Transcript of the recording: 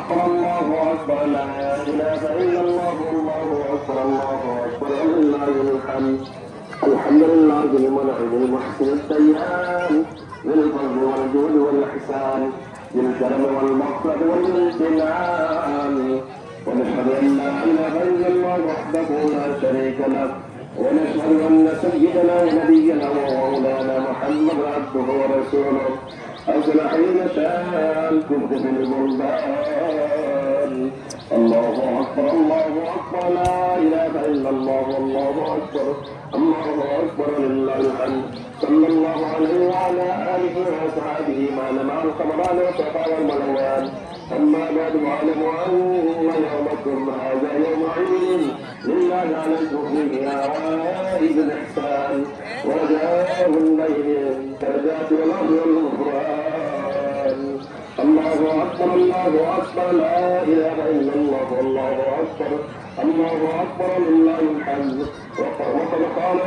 أكبر الله أكبر لا إله إلا الله الله أكبر ولله الحمد. الحمد لله المنعم المحسن الديان بالفضل والجود والإحسان بالكرم والمغفرة والامتنان. ونشهد أن لا إله إلا الله وحده لا شريك له ونشهد أن سيدنا ونبينا ومولانا محمد عبده ورسوله أرسل حين شاء الكفر في البلدان. الله أكبر لا إله إلا الله الله أكبر لله الحمد. صلى الله عليه وعلى آله وأصحابه ما لمع القمران وصفا والملوان. أما بعد واعلموا أن يومكم هذا يوم عيد لله عليكم فيه عوائد الإحسان ورجاء الليل كالذات والأرض والغفران. الله أكبر لا إله إلا الله الله أكبر لله الحمد. وقد قال